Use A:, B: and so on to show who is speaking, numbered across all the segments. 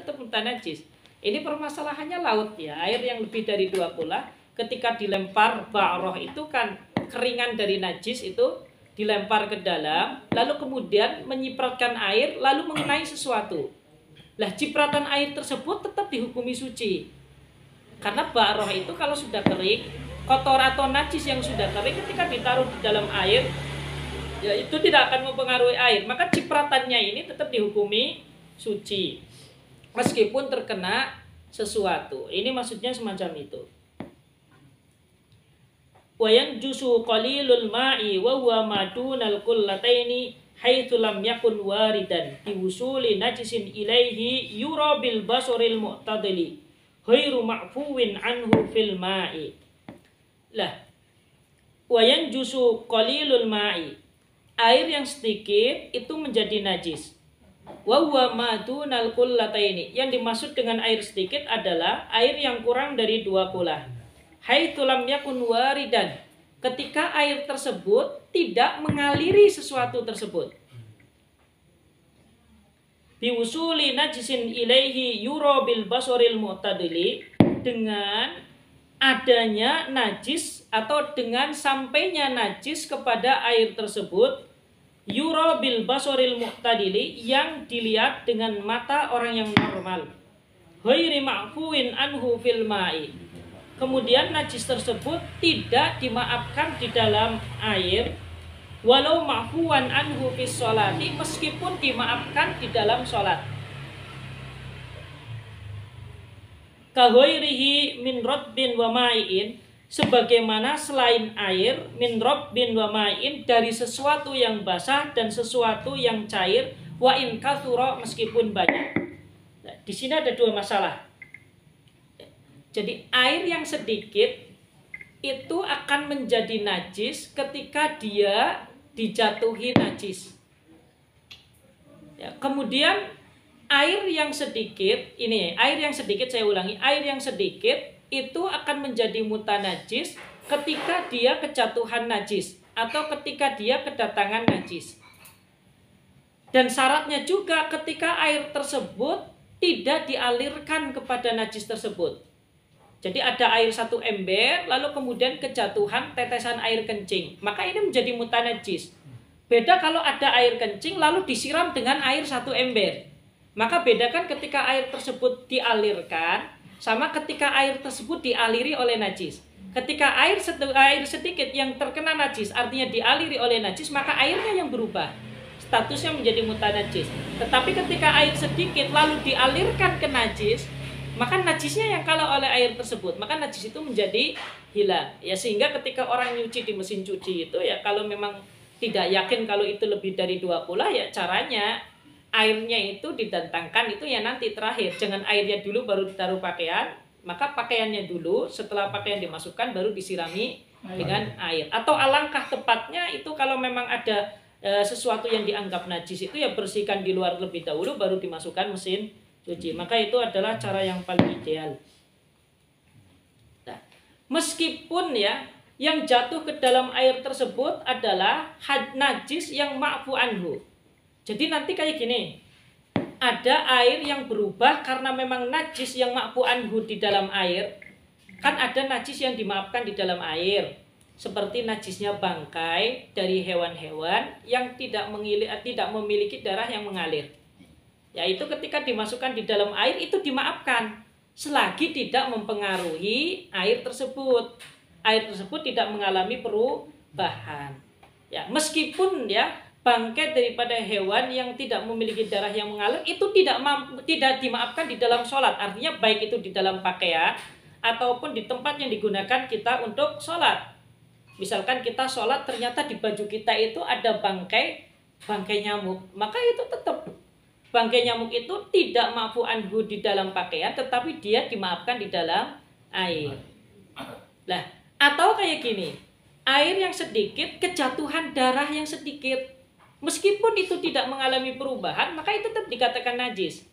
A: tetap mutanajis. Ini permasalahannya laut ya, air yang lebih dari 2 kula ketika dilempar ba'roh itu kan keringan dari najis itu dilempar ke dalam, lalu kemudian menyipratkan air lalu mengenai sesuatu. Lah cipratan air tersebut tetap dihukumi suci. Karena ba'roh itu kalau sudah kering, kotor atau najis yang sudah kering ketika ditaruh di dalam air, ya itu tidak akan mempengaruhi air. Maka cipratannya ini tetap dihukumi suci. Meskipun terkena sesuatu. Ini maksudnya semacam itu. Wa yanjusu qalilul ma'i wa huwa madunal qullataini haitsu lam yakun waridan bi wusuli najisin ilaihi yura bil basaril mu'tadili ghairu ma'fuwin anhu fil ma'i. Lah, wa yanjusu qalilul ma'i, air yang sedikit itu menjadi najis. Wa huwa madunal qullataini, yang dimaksud dengan air sedikit adalah air yang kurang dari 2 kula. Haitsu lam yakun waridan, ketika air tersebut tidak mengaliri sesuatu tersebut. Biwusuli najisin ilaihi yura bil basaril mu'tadili, dengan adanya najis atau dengan sampainya najis kepada air tersebut, yura bil basaril mu'tadili, yang dilihat dengan mata orang yang normal, ghairi ma'fuwin anhu fil ma'i, kemudian najis tersebut tidak dimaafkan di dalam air, walau ma'fuwan anhu fis sholati, meskipun dimaafkan di dalam sholat. Kahoirihi min rabbin wa ma'in, sebagaimana selain air, min rabbin wa ma'in, dari sesuatu yang basah dan sesuatu yang cair, wa in kathura, meskipun banyak. Nah, di sini ada 2 masalah. Jadi air yang sedikit itu akan menjadi najis ketika dia dijatuhi najis. Ya, kemudian air yang sedikit, air yang sedikit, saya ulangi, air yang sedikit itu akan menjadi mutanajis ketika dia kejatuhan najis atau ketika dia kedatangan najis. Dan syaratnya juga ketika air tersebut tidak dialirkan kepada najis tersebut. Jadi ada air 1 ember, lalu kemudian kejatuhan tetesan air kencing, maka ini menjadi mutanajis. Beda kalau ada air kencing lalu disiram dengan air 1 ember. Maka bedakan ketika air tersebut dialirkan sama ketika air tersebut dialiri oleh najis. Ketika air sedikit yang terkena najis, artinya dialiri oleh najis, maka airnya yang berubah, statusnya menjadi mutanajis. Tetapi ketika air sedikit lalu dialirkan ke najis, maka najisnya yang kalah oleh air tersebut, maka najis itu menjadi hilang. Ya, sehingga ketika orang nyuci di mesin cuci itu ya, kalau memang tidak yakin kalau itu lebih dari 2 kula, ya caranya airnya itu didatangkan itu ya nanti terakhir. Jangan airnya dulu baru ditaruh pakaian, maka pakaiannya dulu, setelah pakaian dimasukkan baru disirami dengan air. Atau alangkah tepatnya itu kalau memang ada sesuatu yang dianggap najis itu ya bersihkan di luar lebih dahulu baru dimasukkan mesin cuci. Maka itu adalah cara yang paling ideal. Nah, meskipun ya yang jatuh ke dalam air tersebut adalah najis yang ma'fu anhu. Jadi nanti kayak gini, ada air yang berubah karena memang najis yang ma'fu anhu di dalam air. Kan ada najis yang dimaafkan di dalam air, seperti najisnya bangkai dari hewan-hewan yang tidak memiliki darah yang mengalir. Yaitu ketika dimasukkan di dalam air itu dimaafkan selagi tidak mempengaruhi air tersebut. Air tersebut tidak mengalami perubahan. Ya, meskipun ya bangkai daripada hewan yang tidak memiliki darah yang mengalir itu tidak dimaafkan di dalam sholat. Artinya baik itu di dalam pakaian ataupun di tempat yang digunakan kita untuk sholat. Misalkan kita sholat ternyata di baju kita itu ada bangkai nyamuk, maka itu tetap bangkai nyamuk itu tidak ma'fu anhu di dalam pakaian, tetapi dia dimaafkan di dalam air. Lah, atau kayak gini, air yang sedikit, kejatuhan darah yang sedikit, meskipun itu tidak mengalami perubahan, maka itu tetap dikatakan najis.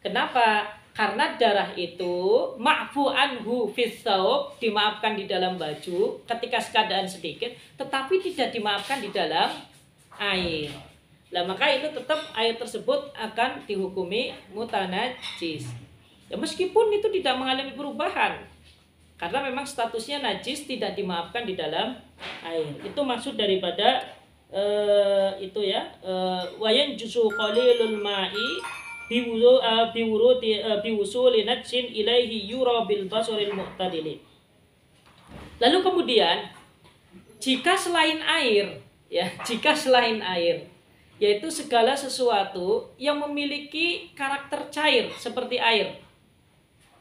A: Kenapa? Karena darah itu ma'fu anhu fis thawb, dimaafkan di dalam baju ketika keadaan sedikit, tetapi tidak dimaafkan di dalam air. Lah maka itu tetap air tersebut akan dihukumi mutanajis. Ya meskipun itu tidak mengalami perubahan. Karena memang statusnya najis, tidak dimaafkan di dalam air. Itu maksud daripada itu ya. Wayan jusu qalilul ma'i biwusuli najsin ilaihi yura bil basaril mu'tadili. Lalu kemudian jika selain air, ya, jika selain air, yaitu segala sesuatu yang memiliki karakter cair seperti air.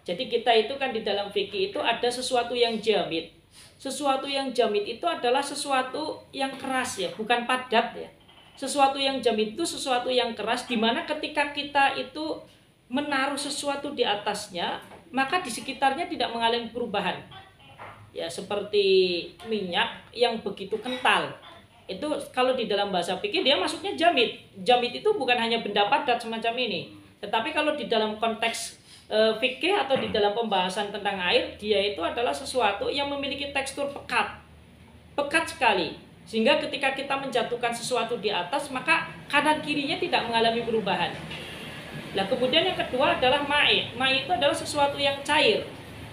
A: Jadi kita itu kan di dalam fikih itu ada sesuatu yang jamid. Sesuatu yang jamid itu adalah sesuatu yang keras ya, bukan padat ya. Sesuatu yang jamid itu sesuatu yang keras, di mana ketika kita itu menaruh sesuatu di atasnya, maka di sekitarnya tidak mengalami perubahan. Ya seperti minyak yang begitu kental. Itu kalau di dalam bahasa fikih dia masuknya jamid. Jamid itu bukan hanya benda padat semacam ini. Tetapi kalau di dalam konteks fikih atau di dalam pembahasan tentang air, dia itu adalah sesuatu yang memiliki tekstur pekat. Pekat sekali. Sehingga ketika kita menjatuhkan sesuatu di atas, maka kanan kirinya tidak mengalami perubahan. Nah, kemudian yang kedua adalah ma'i. Ma'i itu adalah sesuatu yang cair.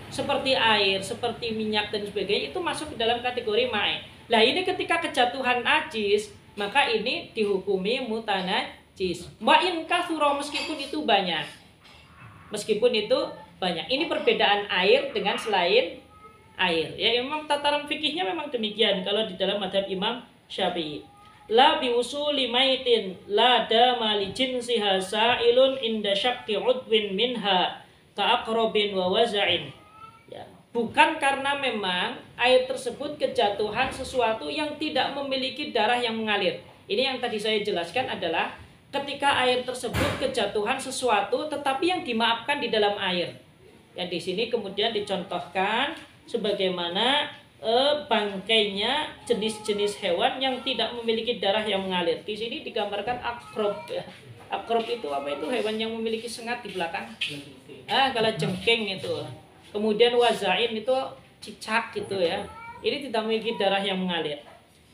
A: Seperti air, seperti minyak dan sebagainya, itu masuk ke dalam kategori ma'i. Nah, ini ketika kejatuhan najis, maka ini dihukumi mutanajis. Wa'in kathura, meskipun itu banyak. Meskipun itu banyak. Ini perbedaan air dengan selain air. Ya, memang tataran fikihnya memang demikian kalau di dalam madhab Imam Syafi'i. La biusuli maitin la dama li jinsiha sa'ilun inda syakki udwin minha ka'aqrabin wa waza'in. Ya, bukan karena memang air tersebut kejatuhan sesuatu yang tidak memiliki darah yang mengalir. Ini yang tadi saya jelaskan adalah ketika air tersebut kejatuhan sesuatu tetapi yang dimaafkan di dalam air. Ya, di sini kemudian dicontohkan sebagaimana bangkainya jenis-jenis hewan yang tidak memiliki darah yang mengalir. Di sini digambarkan akrob ya. Akrob itu apa itu? Hewan yang memiliki sengat di belakang. Kalau jengking itu. Kemudian wazain itu cicak gitu ya. Ini tidak memiliki darah yang mengalir.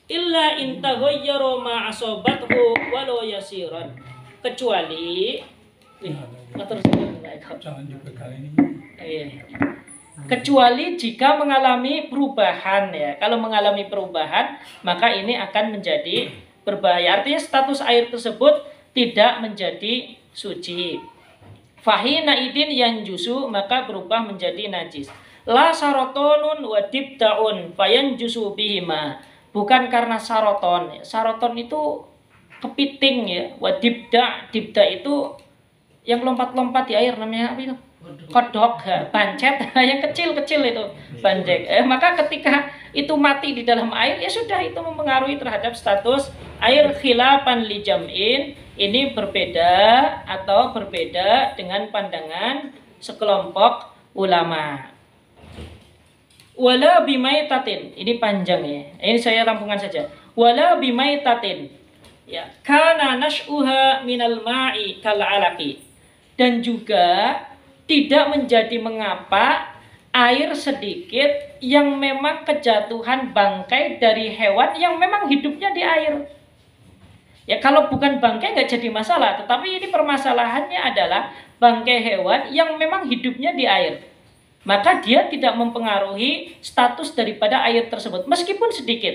A: Illa intaghayyara ma asabathu walau yasiran. Kecuali
B: jangan dipegang ini.
A: Kecuali jika mengalami perubahan ya. Kalau mengalami perubahan, maka ini akan menjadi berbahaya. Artinya status air tersebut tidak menjadi suci. Fahina idin yang jusu, maka berubah menjadi najis. La sarotonun wa dibdaun fayan jusu bihima. Bukan karena saroton. Saroton itu kepiting ya. Wa dibda itu yang lompat-lompat di air, namanya apa itu? Kodok, bancet, yang kecil-kecil itu banjek. Maka ketika itu mati di dalam air, ya sudah, itu mempengaruhi terhadap status air. Khilafan li jam'in, ini berbeda atau berbeda dengan pandangan sekelompok ulama. Wala bimaitatin, ini panjang ya. Ini saya rampungan saja. Wala bimaitatin, ya, kana nash'uha minal ma'i kal alaqi. Dan juga tidak menjadi mengapa air sedikit yang memang kejatuhan bangkai dari hewan yang memang hidupnya di air. Ya kalau bukan bangkai nggak jadi masalah, tetapi ini permasalahannya adalah bangkai hewan yang memang hidupnya di air. Maka dia tidak mempengaruhi status daripada air tersebut, meskipun sedikit.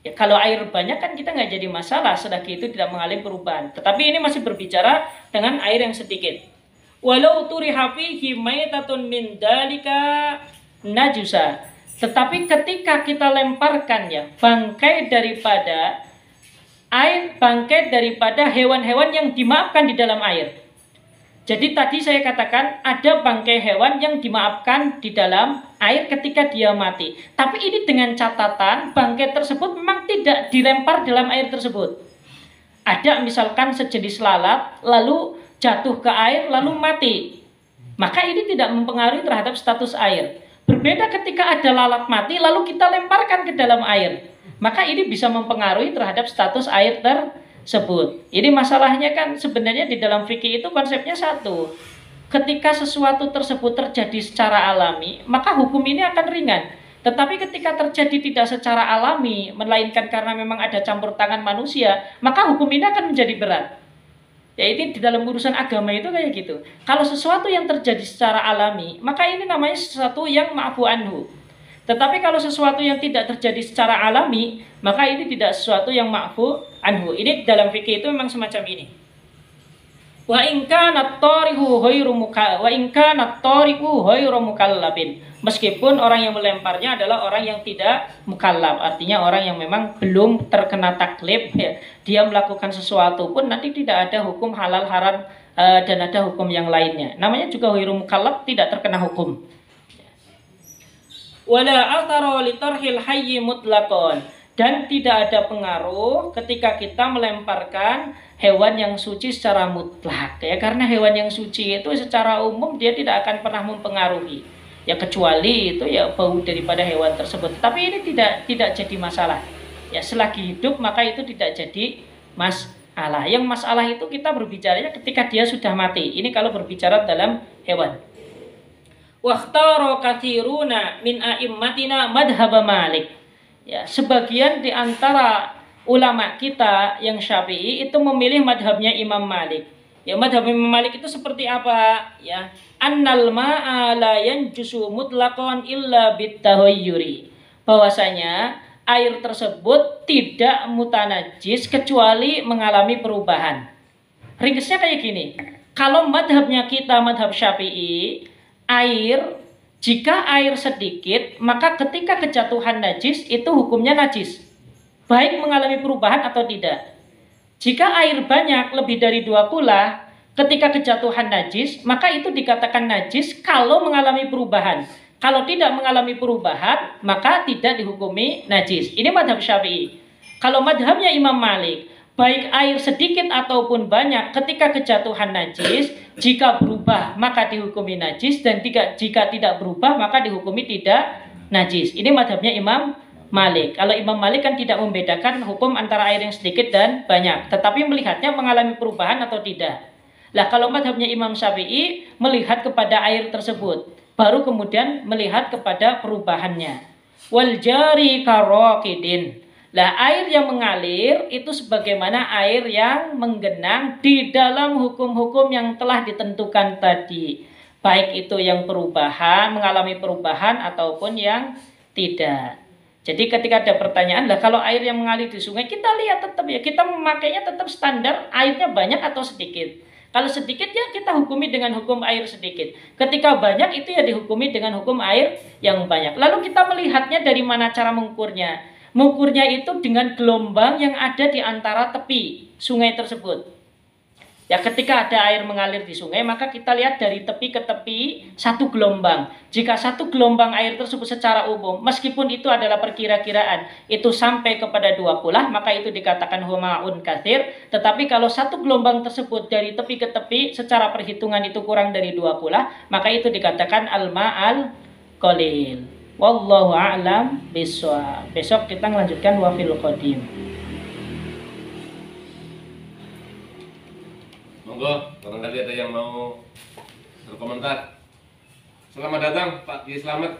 A: Ya, kalau air banyak kan kita nggak jadi masalah, selagi itu tidak mengalami perubahan. Tetapi ini masih berbicara dengan air yang sedikit. Walau turiha fihi maitatun min dalika najusa. Tetapi ketika kita lemparkan ya bangkai daripada hewan-hewan yang dimaafkan di dalam air. Jadi tadi saya katakan ada bangkai hewan yang dimaafkan di dalam air ketika dia mati. Tapi ini dengan catatan bangkai tersebut memang tidak dilempar dalam air tersebut. Ada misalkan sejenis lalat lalu jatuh ke air lalu mati, maka ini tidak mempengaruhi terhadap status air. Berbeda ketika ada lalat mati lalu kita lemparkan ke dalam air, maka ini bisa mempengaruhi terhadap status air tersebut. Ini masalahnya kan sebenarnya di dalam fikih itu konsepnya satu. Ketika sesuatu tersebut terjadi secara alami, maka hukum ini akan ringan. Tetapi ketika terjadi tidak secara alami, melainkan karena memang ada campur tangan manusia, maka hukum ini akan menjadi berat. Ya, ini di dalam urusan agama itu kayak gitu. Kalau sesuatu yang terjadi secara alami, maka ini namanya sesuatu yang ma'fu anhu. Tetapi kalau sesuatu yang tidak terjadi secara alami, maka ini tidak sesuatu yang ma'fu anhu. Ini dalam fikih itu memang semacam ini. Wa in kana at-tariqu ghairu mukallafin. Meskipun orang yang melemparnya adalah orang yang tidak mukallaf, artinya orang yang memang belum terkena taklif, ya. Dia melakukan sesuatu pun nanti tidak ada hukum halal haram dan ada hukum yang lainnya. Namanya juga ghairu mukallaf, tidak terkena hukum. Wala athara li tarhil hayyi mutlaqan, dan tidak ada pengaruh ketika kita melemparkan hewan yang suci secara mutlak, ya, karena hewan yang suci itu secara umum dia tidak akan pernah mempengaruhi, ya, kecuali itu ya bau daripada hewan tersebut. Tapi ini tidak jadi masalah, ya, selagi hidup maka itu tidak jadi masalah. Yang masalah itu kita berbicaranya ketika dia sudah mati. Ini kalau berbicara dalam hewan. Wakhtaro kathiruna min a'immatina madhab Malik. Ya, sebagian di antara ulama kita yang Syafi'i itu memilih madhabnya Imam Malik. Ya, madhab Imam Malik itu seperti apa? Ya, annal ma'a la yanjusu mutlaqan illa bitahayyuri. Bahwasanya air tersebut tidak mutanajis kecuali mengalami perubahan. Ringkasnya kayak gini. Kalau madhabnya kita madhab Syafi'i, jika air sedikit, maka ketika kejatuhan najis itu hukumnya najis, baik mengalami perubahan atau tidak. Jika air banyak lebih dari 2 kula, ketika kejatuhan najis, maka itu dikatakan najis kalau mengalami perubahan. Kalau tidak mengalami perubahan, maka tidak dihukumi najis. Ini madhab Syafi'i. Kalau madhabnya Imam Malik, baik air sedikit ataupun banyak, ketika kejatuhan najis, jika berubah maka dihukumi najis, dan jika tidak berubah maka dihukumi tidak najis. Ini madhabnya Imam Malik. Kalau Imam Malik kan tidak membedakan hukum antara air yang sedikit dan banyak, tetapi melihatnya mengalami perubahan atau tidak. Lah, kalau madhabnya Imam Syafi'i melihat kepada air tersebut, baru kemudian melihat kepada perubahannya. Wal jari karaqidin. Lah, air yang mengalir itu sebagaimana air yang menggenang di dalam hukum-hukum yang telah ditentukan tadi. Baik itu yang perubahan, mengalami perubahan ataupun yang tidak. Jadi ketika ada pertanyaan, lah kalau air yang mengalir di sungai, kita lihat tetap ya, kita memakainya tetap standar airnya banyak atau sedikit. Kalau sedikit ya kita hukumi dengan hukum air sedikit. Ketika banyak itu ya dihukumi dengan hukum air yang banyak. Lalu kita melihatnya dari mana cara mengukurnya. Mengukurnya itu dengan gelombang yang ada di antara tepi sungai tersebut. Ya, ketika ada air mengalir di sungai, maka kita lihat dari tepi ke tepi 1 gelombang. Jika 1 gelombang air tersebut secara umum, meskipun itu adalah perkira-kiraan, itu sampai kepada 2 kulah, maka itu dikatakan huma'un katsir. Tetapi kalau 1 gelombang tersebut dari tepi ke tepi, secara perhitungan itu kurang dari 2 kulah, maka itu dikatakan al-ma'al qalil. Wallahu a'lam bishawab. Besok kita melanjutkan wafil qadim.
B: Monggo, barangkali ada yang mau berkomentar. Selamat datang Pak Kiai Slamet.